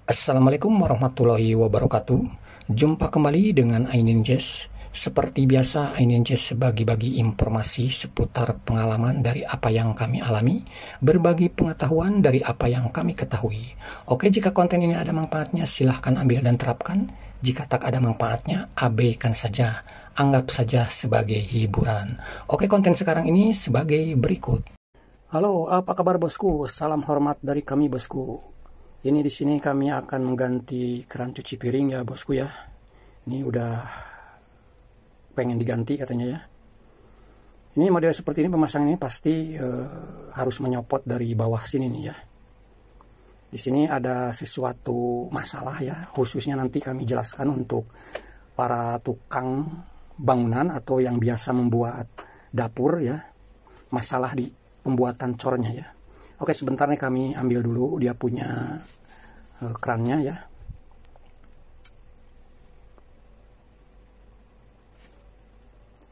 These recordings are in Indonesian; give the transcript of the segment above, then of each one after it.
Assalamualaikum warahmatullahi wabarakatuh. Jumpa kembali dengan Ainin Jazz. Seperti biasa, Ainin Jazz bagi-bagi informasi seputar pengalaman dari apa yang kami alami, berbagi pengetahuan dari apa yang kami ketahui. Oke, jika konten ini ada manfaatnya, silahkan ambil dan terapkan. Jika tak ada manfaatnya, abaikan saja. Anggap saja sebagai hiburan. Oke, konten sekarang ini sebagai berikut. Halo, apa kabar bosku? Salam hormat dari kami bosku. Ini di sini kami akan mengganti keran cuci piring ya bosku ya. Ini udah pengen diganti katanya ya. Ini model seperti ini, pemasangan ini pasti harus menyopot dari bawah sini nih ya. Di sini ada sesuatu masalah ya, khususnya nanti kami jelaskan untuk para tukang bangunan atau yang biasa membuat dapur ya. Masalah di pembuatan cornya ya. Oke, sebentar nih kami ambil dulu dia punya kerannya ya.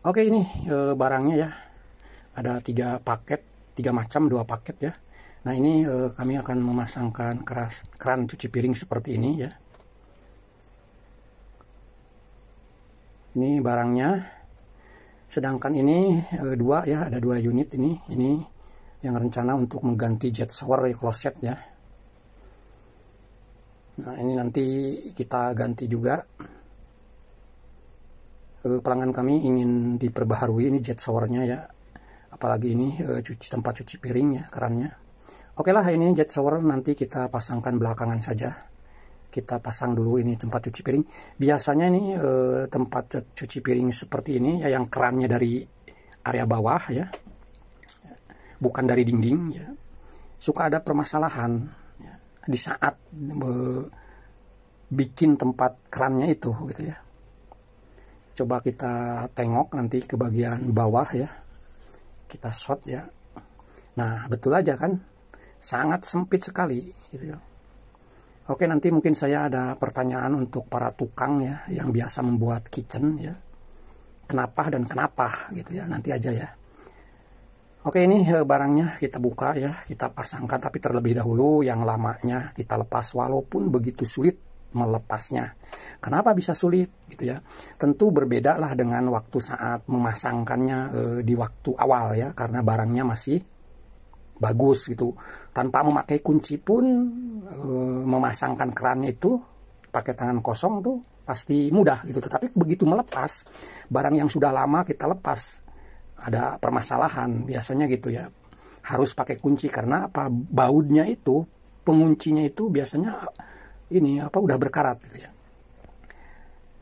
Oke, ini barangnya ya. Ada 3 paket, 3 macam, 2 paket ya. Nah, ini kami akan memasangkan keran cuci piring seperti ini ya. Ini barangnya. Sedangkan ini 2 ya, ada 2 unit ini. Ini yang rencana untuk mengganti jet shower kloset ya. Nah, ini nanti kita ganti juga. Pelanggan kami ingin diperbaharui ini jet showernya ya. Apalagi ini tempat cuci piring ya, kerannya. Oke lah, ini jet shower nanti kita pasangkan belakangan saja. Kita pasang dulu ini tempat cuci piring. Biasanya ini tempat cuci piring seperti ini ya, yang kerannya dari area bawah ya, bukan dari dinding ya, suka ada permasalahan ya, di saat bikin tempat kerannya itu gitu ya. Coba kita tengok nanti ke bagian bawah ya, kita shot ya. Nah, betul aja kan, sangat sempit sekali gitu ya. Oke, nanti mungkin saya ada pertanyaan untuk para tukang ya yang biasa membuat kitchen ya, kenapa dan kenapa gitu ya, nanti aja ya. Oke, ini barangnya kita buka ya, kita pasangkan, tapi terlebih dahulu yang lamanya kita lepas, walaupun begitu sulit melepasnya. Kenapa bisa sulit gitu ya? Tentu berbeda lah dengan waktu saat memasangkannya di waktu awal ya, karena barangnya masih bagus gitu. Tanpa memakai kunci pun memasangkan kerannya itu pakai tangan kosong tuh pasti mudah gitu. Tetapi begitu melepas, barang yang sudah lama kita lepas, ada permasalahan biasanya gitu ya, harus pakai kunci karena apa, bautnya itu, penguncinya itu biasanya ini apa, udah berkarat gitu ya.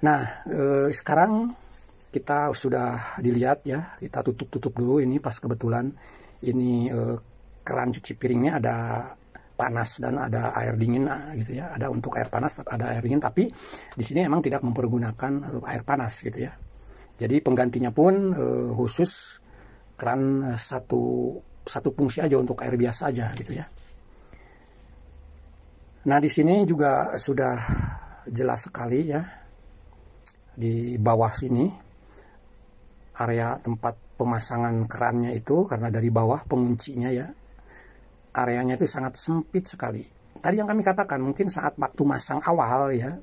Nah, sekarang kita sudah dilihat ya, kita tutup dulu ini pas kebetulan ini keran cuci piringnya ada panas dan ada air dingin gitu ya, ada untuk air panas, ada air dingin, tapi di sini emang tidak mempergunakan air panas gitu ya. Jadi penggantinya pun khusus keran satu fungsi aja, untuk air biasa aja gitu ya. Nah, di sini juga sudah jelas sekali ya, di bawah sini area tempat pemasangan kerannya itu, karena dari bawah penguncinya ya, areanya itu sangat sempit sekali. Tadi yang kami katakan, mungkin saat waktu masang awal ya,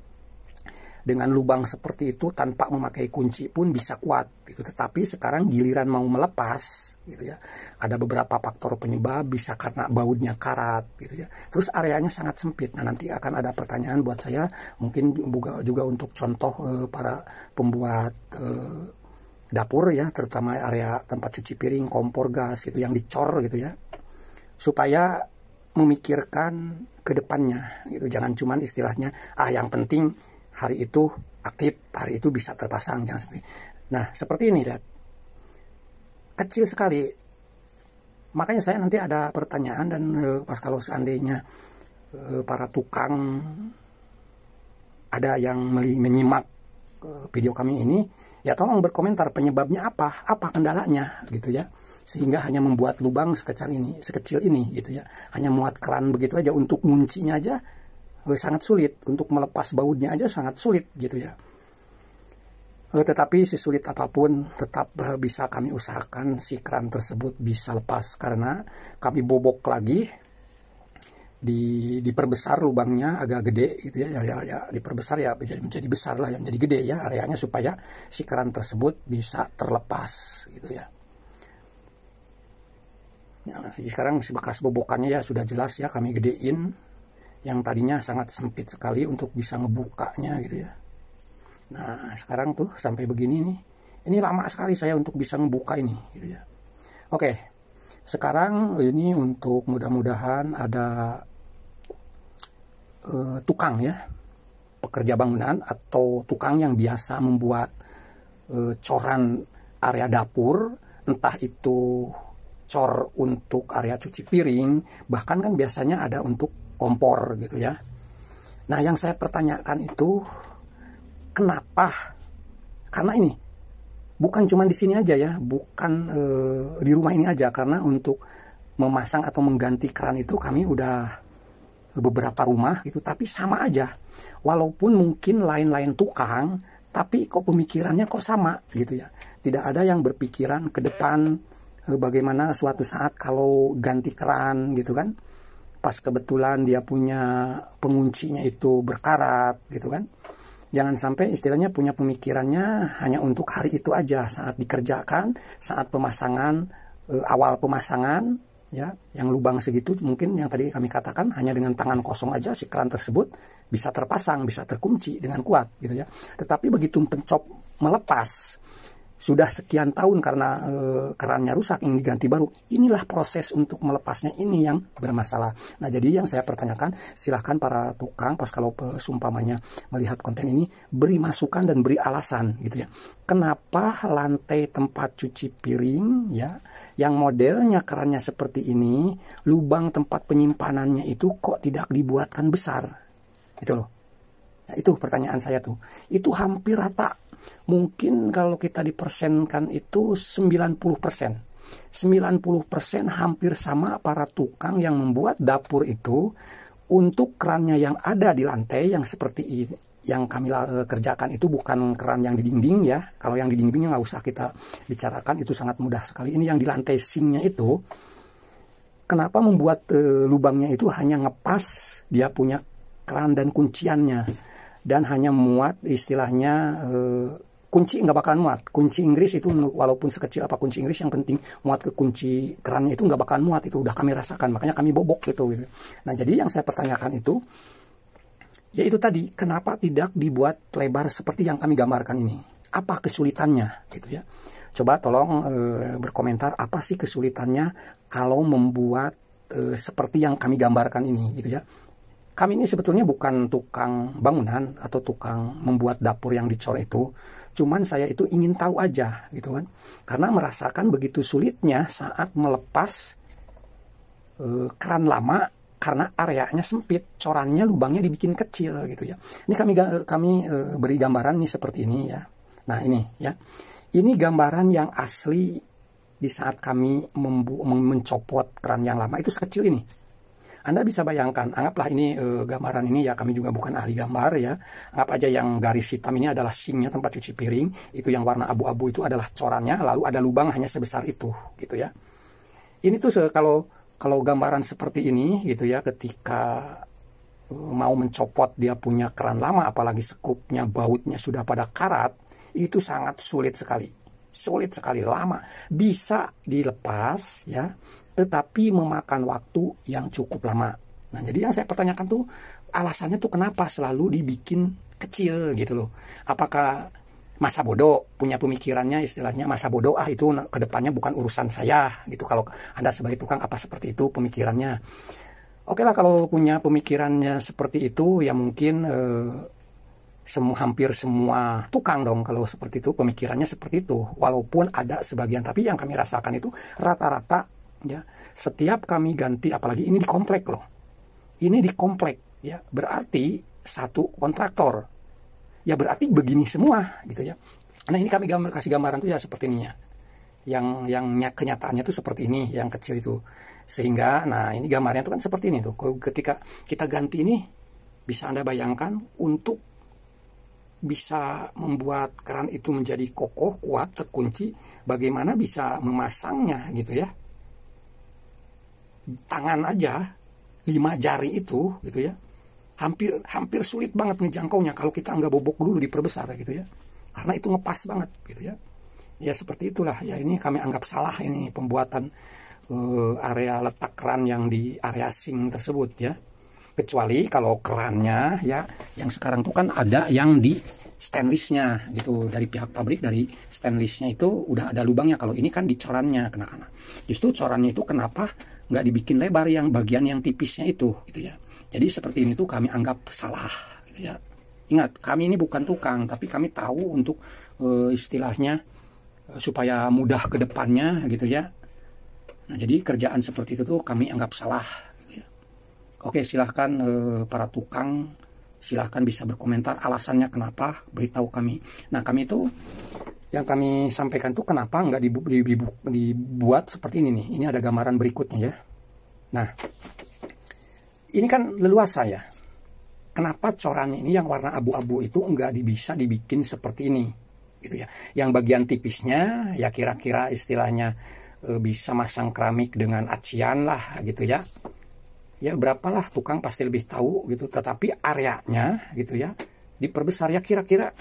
dengan lubang seperti itu tanpa memakai kunci pun bisa kuat gitu. Tetapi sekarang giliran mau melepas gitu ya, ada beberapa faktor penyebab, bisa karena bautnya karat gitu ya, terus areanya sangat sempit. Nah, nanti akan ada pertanyaan buat saya, mungkin juga untuk contoh para pembuat dapur ya, terutama area tempat cuci piring, kompor gas itu yang dicor gitu ya, supaya memikirkan ke depannya gitu. Jangan cuman istilahnya yang penting hari itu aktif, hari itu bisa terpasang, jangan seperti. Nah, seperti ini lihat, kecil sekali. Makanya saya nanti ada pertanyaan, dan pas kalau seandainya para tukang ada yang menyimak video kami ini, ya tolong berkomentar penyebabnya apa kendalanya gitu ya, sehingga hanya membuat lubang sekecil ini gitu ya, hanya muat keran begitu aja, untuk nguncinya aja sangat sulit, untuk melepas bautnya aja sangat sulit gitu ya. Tetapi sesulit apapun tetap bisa kami usahakan si keran tersebut bisa lepas, karena kami bobok lagi diperbesar lubangnya agak gede gitu ya, diperbesar ya menjadi besar lah, menjadi gede ya areanya, supaya si keran tersebut bisa terlepas gitu ya. Sekarang si bekas bobokannya ya sudah jelas ya, kami gedein, yang tadinya sangat sempit sekali untuk bisa ngebukanya gitu ya. Nah sekarang tuh sampai begini nih, ini lama sekali saya untuk bisa ngebuka ini gitu ya. Oke, sekarang ini untuk mudah-mudahan ada tukang ya, pekerja bangunan atau tukang yang biasa membuat coran area dapur, entah itu cor untuk area cuci piring, bahkan kan biasanya ada untuk kompor gitu ya. Nah yang saya pertanyakan itu kenapa? Karena ini bukan cuma di sini aja ya, bukan di rumah ini aja, karena untuk memasang atau mengganti keran itu kami udah beberapa rumah gitu, tapi sama aja. Walaupun mungkin lain-lain tukang, tapi kok pemikirannya kok sama gitu ya. Tidak ada yang berpikiran ke depan bagaimana suatu saat kalau ganti keran gitu kan, pas kebetulan dia punya penguncinya itu berkarat gitu kan. Jangan sampai istilahnya punya pemikirannya hanya untuk hari itu aja, saat dikerjakan, saat pemasangan, awal pemasangan ya, yang lubang segitu mungkin yang tadi kami katakan hanya dengan tangan kosong aja si keran tersebut bisa terpasang, bisa terkunci dengan kuat gitu ya. Tetapi begitu pencop melepas, sudah sekian tahun karena kerannya rusak ingin diganti baru, inilah proses untuk melepasnya ini yang bermasalah. Nah jadi yang saya pertanyakan, silahkan para tukang pas kalau seumpamanya melihat konten ini, beri masukan dan beri alasan gitu ya, kenapa lantai tempat cuci piring ya yang modelnya kerannya seperti ini, lubang tempat penyimpanannya itu kok tidak dibuatkan besar gitu loh. Nah, itu pertanyaan saya tuh, itu hampir rata. Mungkin kalau kita dipersenkan itu 90%. 90% hampir sama para tukang yang membuat dapur itu untuk kerannya yang ada di lantai yang seperti ini. Yang kami kerjakan itu bukan keran yang di dinding ya. Kalau yang di dindingnya nggak usah kita bicarakan, itu sangat mudah sekali. Ini yang di lantai sinknya itu, kenapa membuat lubangnya itu hanya ngepas dia punya keran dan kunciannya, dan hanya muat istilahnya kunci nggak bakalan muat. Kunci Inggris itu walaupun sekecil apa kunci Inggris, yang penting muat ke kunci kerannya itu nggak bakalan muat, itu udah kami rasakan, makanya kami bobok gitu. Nah jadi yang saya pertanyakan itu yaitu tadi, kenapa tidak dibuat lebar seperti yang kami gambarkan ini? Apa kesulitannya gitu ya? Coba tolong berkomentar, apa sih kesulitannya kalau membuat seperti yang kami gambarkan ini gitu ya. Kami ini sebetulnya bukan tukang bangunan atau tukang membuat dapur yang dicor itu. Cuman saya itu ingin tahu aja gitu kan. Karena merasakan begitu sulitnya saat melepas keran lama karena areanya sempit, corannya lubangnya dibikin kecil gitu ya. Ini kami beri gambaran nih seperti ini ya. Nah ini ya. Ini gambaran yang asli di saat kami mencopot keran yang lama itu sekecil ini. Anda bisa bayangkan, anggaplah ini gambaran ini ya, kami juga bukan ahli gambar ya. Anggap aja yang garis hitam ini adalah sinknya tempat cuci piring, itu yang warna abu-abu itu adalah corannya, lalu ada lubang hanya sebesar itu gitu ya. Ini tuh kalau gambaran seperti ini gitu ya, ketika mau mencopot dia punya keran lama, apalagi sekupnya, bautnya sudah pada karat, itu sangat sulit sekali. Sulit sekali, lama. Bisa dilepas ya, tetapi memakan waktu yang cukup lama. Nah, jadi yang saya pertanyakan tuh alasannya tuh kenapa selalu dibikin kecil gitu loh. Apakah masa bodoh, punya pemikirannya istilahnya masa bodoh, itu kedepannya bukan urusan saya gitu. Kalau Anda sebagai tukang apa seperti itu pemikirannya. Oke lah kalau punya pemikirannya seperti itu ya mungkin hampir semua tukang dong kalau seperti itu pemikirannya seperti itu. Walaupun ada sebagian, tapi yang kami rasakan itu rata-rata ya, setiap kami ganti, apalagi ini di komplek loh, ini di komplek ya, berarti satu kontraktor ya, berarti begini semua gitu ya. Nah ini kami kasih gambaran tuh ya seperti ini ya, yang kenyataannya tuh seperti ini, yang kecil itu, sehingga nah ini gambarnya tuh kan seperti ini tuh. Ketika kita ganti ini, bisa Anda bayangkan untuk bisa membuat keran itu menjadi kokoh, kuat, terkunci, bagaimana bisa memasangnya gitu ya. Tangan aja 5 5 jari itu gitu ya, hampir sulit banget ngejangkaunya kalau kita nggak bobok dulu diperbesar gitu ya, karena itu ngepas banget gitu ya. Ya seperti itulah ya, ini kami anggap salah ini pembuatan area letak keran yang di area sink tersebut ya. Kecuali kalau kerannya ya yang sekarang tuh kan ada yang di stainlessnya gitu, dari pihak pabrik dari stainlessnya itu udah ada lubangnya. Kalau ini kan di corannya kena. Justru corannya itu kenapa nggak dibikin lebar yang bagian yang tipisnya itu gitu ya. Jadi seperti ini tuh kami anggap salah gitu ya. Ingat, kami ini bukan tukang, tapi kami tahu untuk istilahnya supaya mudah ke depannya gitu ya. Nah, jadi kerjaan seperti itu tuh kami anggap salah gitu ya. Oke, silahkan para tukang, silahkan bisa berkomentar alasannya kenapa, beritahu kami. Nah, kami itu yang kami sampaikan tuh kenapa nggak dibuat seperti ini nih. Ini ada gambaran berikutnya ya. Nah, ini kan leluasa ya. Kenapa corannya ini yang warna abu-abu itu nggak bisa dibikin seperti ini gitu ya. Yang bagian tipisnya ya kira-kira istilahnya bisa masang keramik dengan acian lah gitu ya. Ya berapalah tukang pasti lebih tahu gitu. Tetapi areanya gitu ya diperbesar ya kira-kira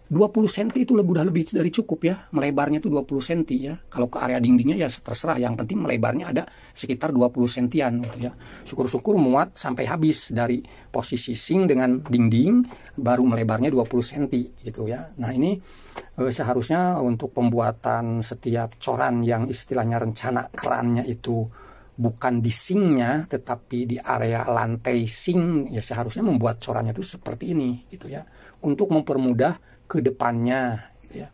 20 cm itu udah lebih dari cukup ya. Melebarnya itu 20 cm ya. Kalau ke area dindingnya ya terserah. Yang penting melebarnya ada sekitar 20 cm gitu ya. Syukur-syukur muat sampai habis dari posisi sink dengan dinding, baru melebarnya 20 cm gitu ya. Nah ini seharusnya untuk pembuatan setiap coran yang istilahnya rencana kerannya itu bukan di sinknya tetapi di area lantai sink ya, seharusnya membuat corannya itu seperti ini gitu ya. Untuk mempermudah ke depannya gitu ya.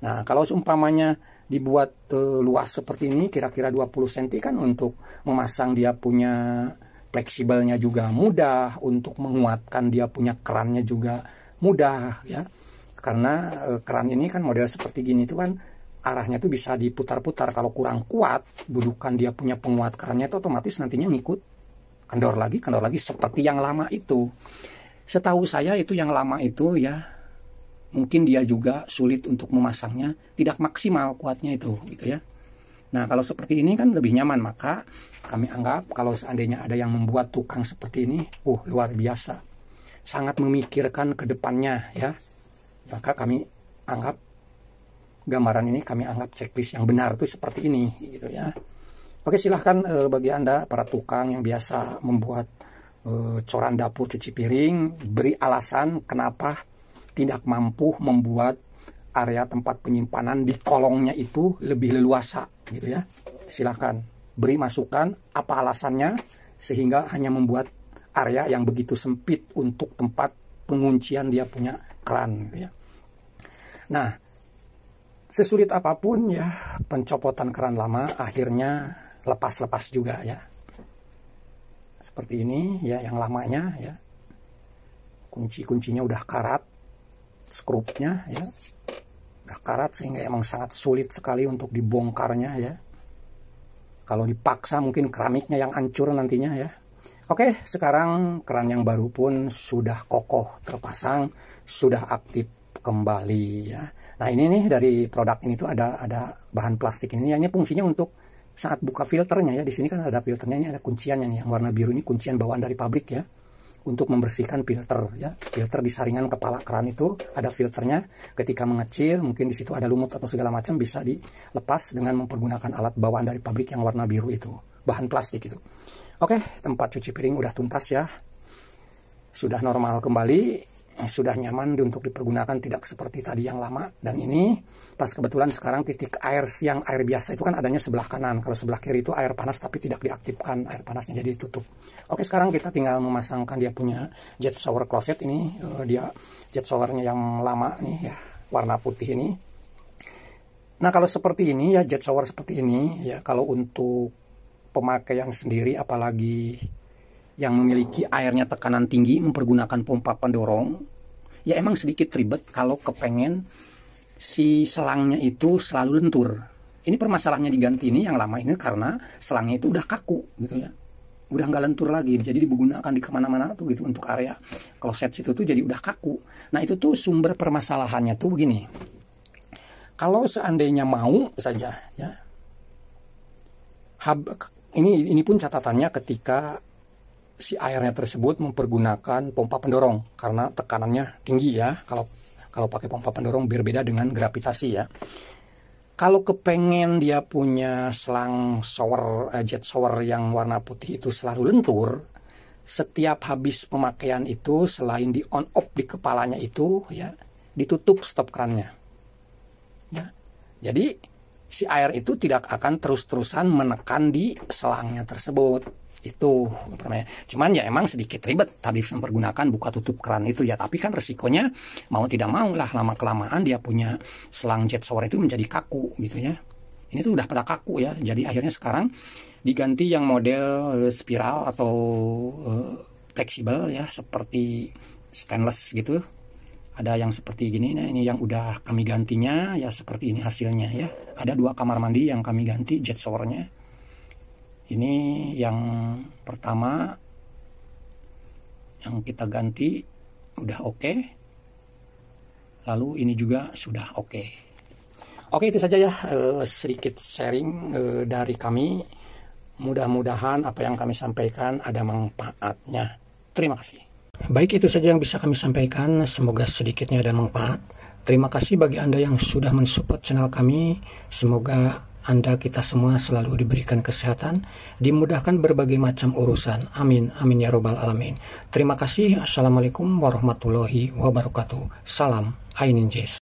Nah, kalau seumpamanya dibuat luas seperti ini kira-kira 20 cm kan untuk memasang dia punya fleksibelnya juga mudah, untuk menguatkan dia punya kerannya juga mudah ya. Karena keran ini kan model seperti gini itu kan arahnya tuh bisa diputar-putar. Kalau kurang kuat dudukan dia punya penguat kerannya itu otomatis nantinya ngikut kendor lagi seperti yang lama itu. Setahu saya itu yang lama itu ya mungkin dia juga sulit untuk memasangnya, tidak maksimal kuatnya itu gitu ya. Nah kalau seperti ini kan lebih nyaman, maka kami anggap kalau seandainya ada yang membuat tukang seperti ini, luar biasa, sangat memikirkan ke depannya ya. Maka kami anggap gambaran ini kami anggap checklist yang benar tuh seperti ini gitu ya. Oke, silahkan bagi Anda para tukang yang biasa membuat coran dapur cuci piring, beri alasan kenapa tidak mampu membuat area tempat penyimpanan di kolongnya itu lebih leluasa gitu ya. Silahkan beri masukan apa alasannya sehingga hanya membuat area yang begitu sempit untuk tempat penguncian dia punya keran gitu ya. Nah, sesulit apapun ya pencopotan keran lama akhirnya lepas-lepas juga ya. Seperti ini ya yang lamanya ya. Kunci-kuncinya udah karat, skrupnya ya udah karat sehingga emang sangat sulit sekali untuk dibongkarnya ya. Kalau dipaksa mungkin keramiknya yang hancur nantinya ya. Oke, sekarang keran yang baru pun sudah kokoh terpasang, sudah aktif kembali ya. Nah ini nih dari produk ini tuh ada bahan plastik ini ya. Ini fungsinya untuk saat buka filternya ya. Di sini kan ada filternya, ini ada kunciannya nih yang warna biru ini kuncian bawaan dari pabrik ya. Untuk membersihkan filter ya, filter di saringan kepala keran itu ada filternya. Ketika mengecil mungkin di situ ada lumut atau segala macam bisa dilepas dengan mempergunakan alat bawaan dari pabrik yang warna biru itu, bahan plastik itu. Oke, tempat cuci piring udah tuntas ya, sudah normal kembali, sudah nyaman untuk dipergunakan, tidak seperti tadi yang lama. Dan ini pas kebetulan sekarang titik air yang air biasa itu kan adanya sebelah kanan, kalau sebelah kiri itu air panas tapi tidak diaktifkan, air panasnya jadi ditutup. Oke, sekarang kita tinggal memasangkan dia punya jet shower closet ini. Dia jet showernya yang lama nih ya, warna putih ini. Nah kalau seperti ini ya, jet shower seperti ini ya, kalau untuk pemakaian sendiri apalagi yang memiliki airnya tekanan tinggi mempergunakan pompa pendorong ya emang sedikit ribet kalau kepengen si selangnya itu selalu lentur. Ini permasalahannya diganti ini yang lama ini karena selangnya itu udah kaku gitu ya, udah nggak lentur lagi, jadi digunakan di kemana-mana tuh gitu untuk area kloset situ tuh jadi udah kaku. Nah itu tuh sumber permasalahannya tuh begini. Kalau seandainya mau saja ya, ini pun catatannya ketika si airnya tersebut mempergunakan pompa pendorong karena tekanannya tinggi ya. Kalau pakai pompa pendorong berbeda dengan gravitasi ya. Kalau kepengen dia punya selang shower, jet shower yang warna putih itu selalu lentur, setiap habis pemakaian itu selain di on off di kepalanya itu ya, ditutup stop kerannya. Ya. Jadi si air itu tidak akan terus-terusan menekan di selangnya tersebut. Itu cuman ya emang sedikit ribet tadi mempergunakan buka tutup keran itu ya, tapi kan resikonya mau tidak mau lah, lama kelamaan dia punya selang jet shower itu menjadi kaku gitu ya. Ini tuh udah pada kaku ya, jadi akhirnya sekarang diganti yang model spiral atau fleksibel ya, seperti stainless gitu. Ada yang seperti gini, nah ini yang udah kami gantinya ya, seperti ini hasilnya ya. Ada 2 kamar mandi yang kami ganti jet showernya. Ini yang pertama yang kita ganti udah oke. Lalu ini juga sudah oke. Oke, itu saja ya sedikit sharing dari kami. Mudah-mudahan apa yang kami sampaikan ada manfaatnya. Terima kasih. Baik, itu saja yang bisa kami sampaikan. Semoga sedikitnya ada manfaat. Terima kasih bagi Anda yang sudah mensupport channel kami. Semoga Anda, kita semua selalu diberikan kesehatan, dimudahkan berbagai macam urusan. Amin, amin ya robbal alamin. Terima kasih. Assalamualaikum warahmatullahi wabarakatuh. Salam Ainin Jazz.